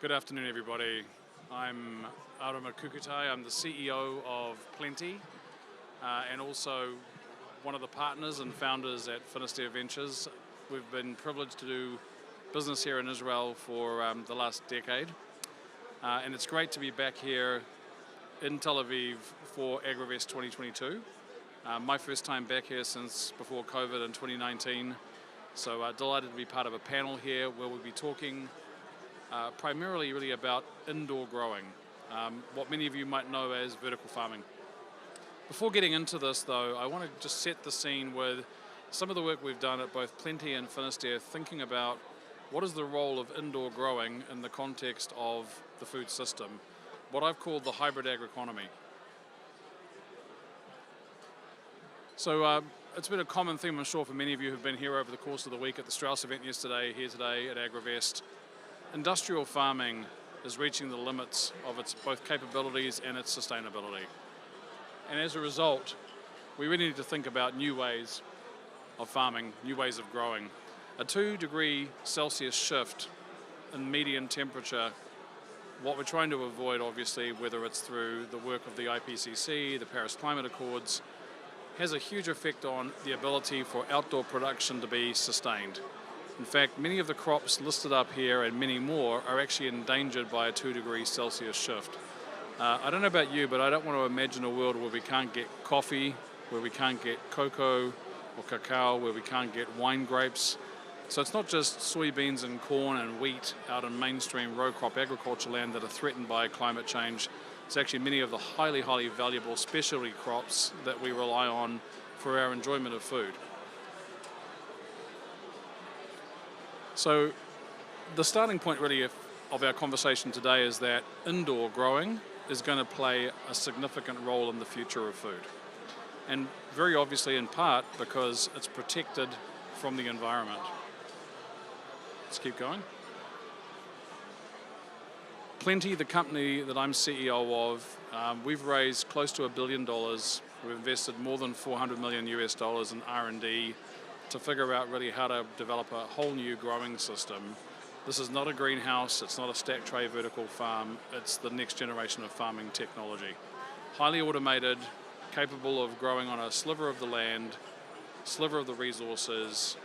Good afternoon, everybody. I'm Arama Kukutai. I'm the CEO of Plenty and also one of the partners and founders at Finisterre Ventures. We've been privileged to do business here in Israel for the last decade. And it's great to be back here in Tel Aviv for AgriVest 2022. My first time back here since before COVID in 2019. So delighted to be part of a panel here where we'll be talking primarily really about indoor growing, what many of you might know as vertical farming. Before getting into this though, I want to just set the scene with some of the work we've done at both Plenty and Finisterre, thinking about what is the role of indoor growing in the context of the food system, what I've called the hybrid agroeconomy. So it's been a common theme, I'm sure, for many of you who've been here over the course of the week at the Strauss event yesterday, here today at AgriVest. Industrial farming is reaching the limits of its both capabilities and its sustainability. And as a result, we really need to think about new ways of farming, new ways of growing. A 2 °C shift in median temperature, what we're trying to avoid, obviously, whether it's through the work of the IPCC, the Paris Climate Accords, has a huge effect on the ability for outdoor production to be sustained. In fact, many of the crops listed up here and many more are actually endangered by a 2 °C shift. I don't know about you, but I don't want to imagine a world where we can't get coffee, where we can't get cocoa or cacao, where we can't get wine grapes. So it's not just soybeans and corn and wheat out in mainstream row crop agriculture land that are threatened by climate change. It's actually many of the highly, highly valuable specialty crops that we rely on for our enjoyment of food. So the starting point really of our conversation today is that indoor growing is going to play a significant role in the future of food. And very obviously in part because it's protected from the environment. Let's keep going. Plenty, the company that I'm CEO of, we've raised close to $1 billion. We've invested more than $400 million in R&D to figure out really how to develop a whole new growing system. This is not a greenhouse, it's not a stack tray vertical farm, it's the next generation of farming technology. Highly automated, capable of growing on a sliver of the land, sliver of the resources,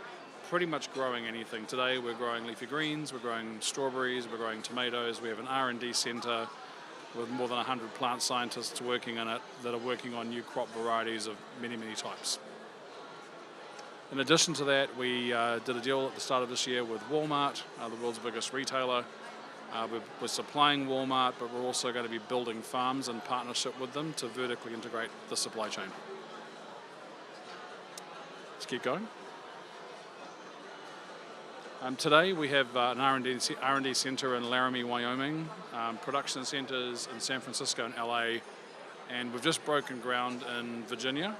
pretty much growing anything. Today we're growing leafy greens, we're growing strawberries, we're growing tomatoes, we have an R&D center with more than 100 plant scientists working in it that are working on new crop varieties of many, many types. In addition to that, we did a deal at the start of this year with Walmart, the world's biggest retailer. We're supplying Walmart, but we're also going to be building farms in partnership with them to vertically integrate the supply chain. Let's keep going. Today we have an R&D center in Laramie, Wyoming, production centers in San Francisco and LA, and we've just broken ground in Virginia,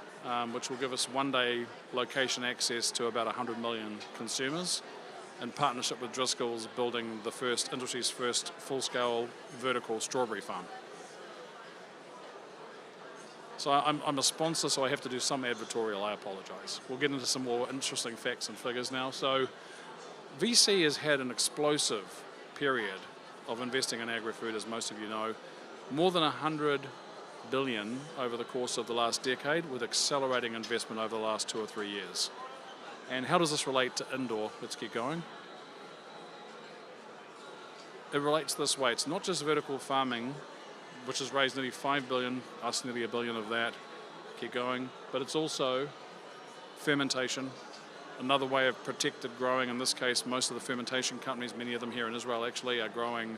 which will give us one-day location access to about 100 million consumers, in partnership with Driscoll's, building the industry's first full-scale vertical strawberry farm. So I'm a sponsor, so I have to do some advertorial, I apologize. We'll get into some more interesting facts and figures now. So VC has had an explosive period of investing in agri-food, as most of you know. More than 100 billion over the course of the last decade, with accelerating investment over the last 2 or 3 years. And how does this relate to indoor? Let's keep going. It relates this way. It's not just vertical farming, which has raised nearly 5 billion, us nearly $1 billion of that. Keep going. But it's also fermentation, another way of protected growing. In this case, most of the fermentation companies, many of them here in Israel actually, are growing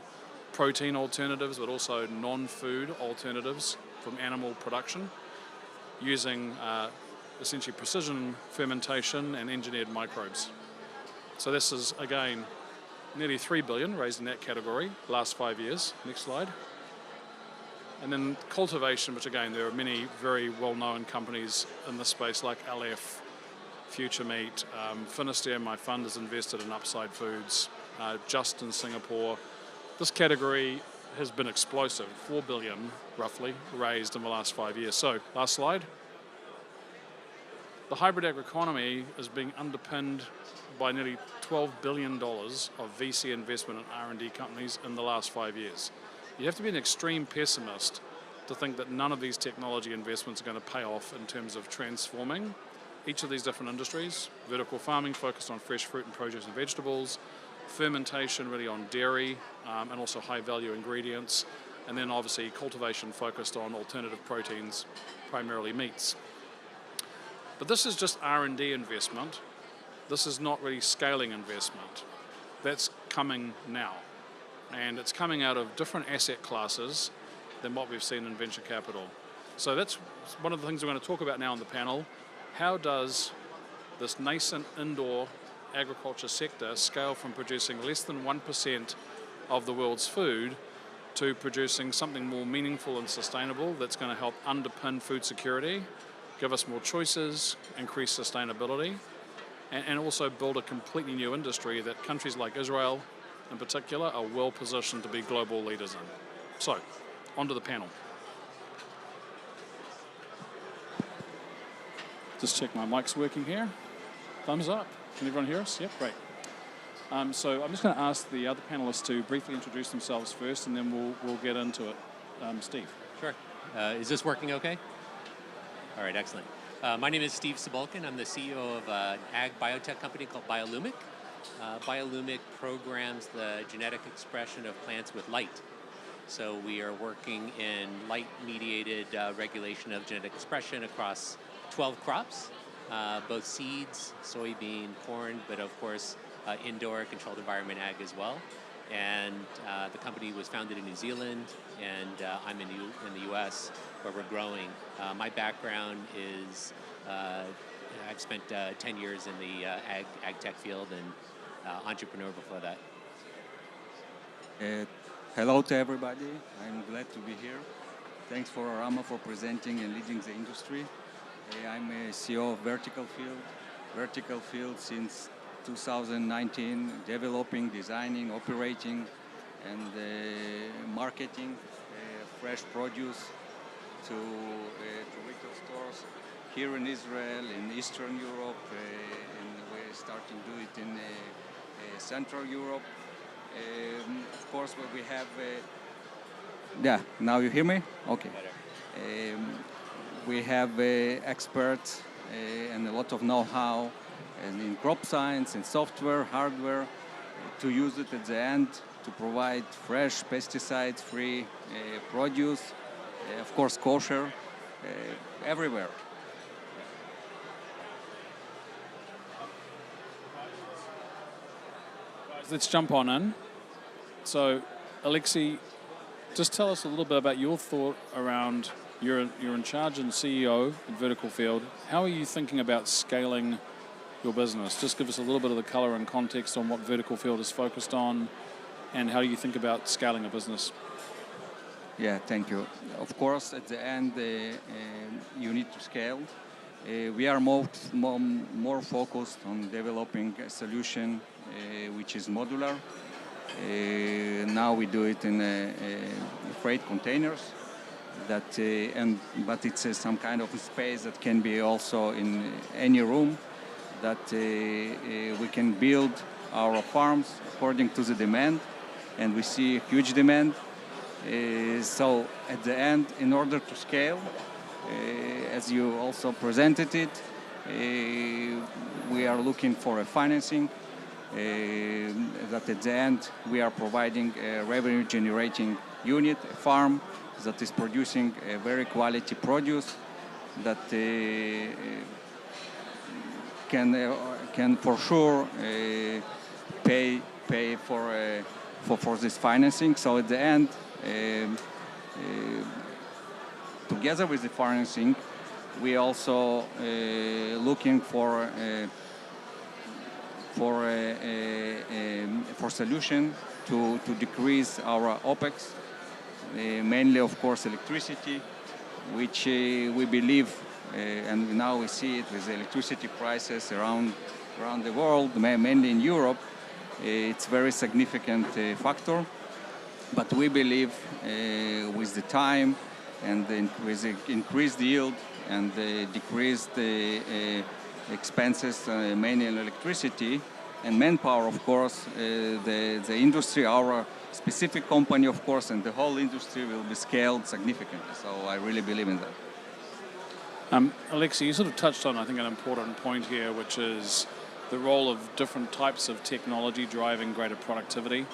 protein alternatives, but also non-food alternatives from animal production, using essentially precision fermentation and engineered microbes. So this is, again, nearly 3 billion raised in that category last 5 years. Next slide. And then cultivation, which again, there are many very well-known companies in this space like LF, Future Meat, Finisterre, my fund has invested in Upside Foods, just in Singapore. This category has been explosive, 4 billion roughly raised in the last 5 years. So, last slide. The hybrid agroeconomy is being underpinned by nearly $12 billion of VC investment in R&D companies in the last 5 years. You have to be an extreme pessimist to think that none of these technology investments are going to pay off in terms of transforming each of these different industries. Vertical farming focused on fresh fruit and produce and vegetables, fermentation really on dairy and also high value ingredients, and then obviously cultivation focused on alternative proteins, primarily meats. But this is just R&D investment. This is not really scaling investment. That's coming now. And it's coming out of different asset classes than what we've seen in venture capital. So that's one of the things we're going to talk about now on the panel. How does this nascent indoor agriculture sector scale from producing less than 1% of the world's food to producing something more meaningful and sustainable that's going to help underpin food security, give us more choices, increase sustainability, and also build a completely new industry that countries like Israel in particular are well positioned to be global leaders in. So, onto the panel. Just check my mic's working here. Thumbs up. Can everyone hear us? Yep, great. So I'm just going to ask the other panelists to briefly introduce themselves first, and then we'll get into it. Steve. Sure. Is this working okay? All right, excellent. My name is Steve Sibulkin. I'm the CEO of an ag biotech company called BioLumic. BioLumic programs the genetic expression of plants with light. So we are working in light-mediated regulation of genetic expression across 12 crops, both seeds, soybean, corn, but of course indoor controlled environment ag as well. And the company was founded in New Zealand, and I'm in the US where we're growing. My background is I've spent 10 years in the ag tech field and entrepreneur before that. Hello to everybody. I'm glad to be here. Thanks for Arama for presenting and leading the industry. I'm a CEO of Vertical Field since 2019, developing, designing, operating, and marketing fresh produce to retail stores here in Israel, in Eastern Europe, and we're starting to do it in Central Europe. Of course, we have... yeah, now you hear me? Okay. We have experts and a lot of know-how and in crop science and software, hardware, to use it at the end to provide fresh, pesticide-free produce, of course kosher, everywhere. Let's jump on in. So, Alexey, just tell us a little bit about your thought around, you're in charge and CEO at Vertical Field. How are you thinking about scaling your business? Just give us a little bit of the color and context on what Vertical Field is focused on, and how do you think about scaling a business? Yeah, thank you. Of course, at the end, you need to scale. We are more focused on developing a solution which is modular. Now we do it in freight containers, but it's some kind of a space that can be also in any room, that we can build our farms according to the demand, and we see huge demand. So at the end, in order to scale, as you also presented it, we are looking for a financing that at the end we are providing a revenue generating unit, a farm that is producing a very quality produce that can for sure pay for this financing. So at the end, together with the financing, we also looking for solution to decrease our OPEX, mainly of course electricity, which we believe, and now we see it with the electricity prices around the world, mainly in Europe, it's very significant factor. But we believe with the time and with the increased yield and the decreased expenses, mainly in electricity, and manpower, of course, the industry, our specific company, of course, and the whole industry will be scaled significantly. So I really believe in that. Alexey, you sort of touched on, I think, an important point here, which is the role of different types of technology driving greater productivity.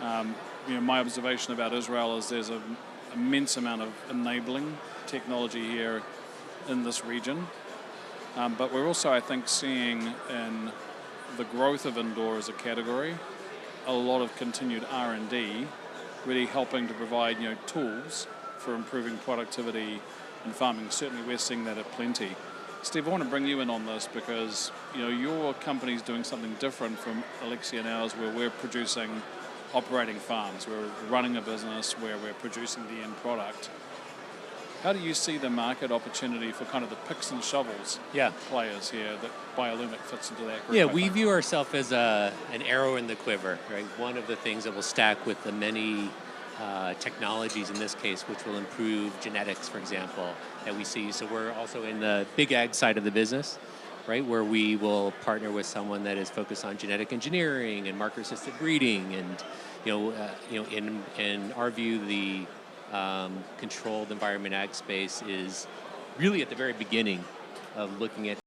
My observation about Israel is there's an immense amount of enabling technology here in this region. But we're also, I think, seeing in the growth of indoor as a category, a lot of continued R&D really helping to provide tools for improving productivity in farming. Certainly we're seeing that at Plenty. Steve, I want to bring you in on this because your company's doing something different from Alexey and ours, where we're producing operating farms, we're running a business where we're producing the end product. How do you see the market opportunity for kind of the picks and shovels players here that BioLumic fits into that group? Yeah, we view ourselves as an arrow in the quiver, right? One of the things that will stack with the many technologies in this case, which will improve genetics, for example, that we see. So we're also in the big ag side of the business, right, where we will partner with someone that is focused on genetic engineering and marker-assisted breeding, and in our view, the controlled environment ag space is really at the very beginning of looking at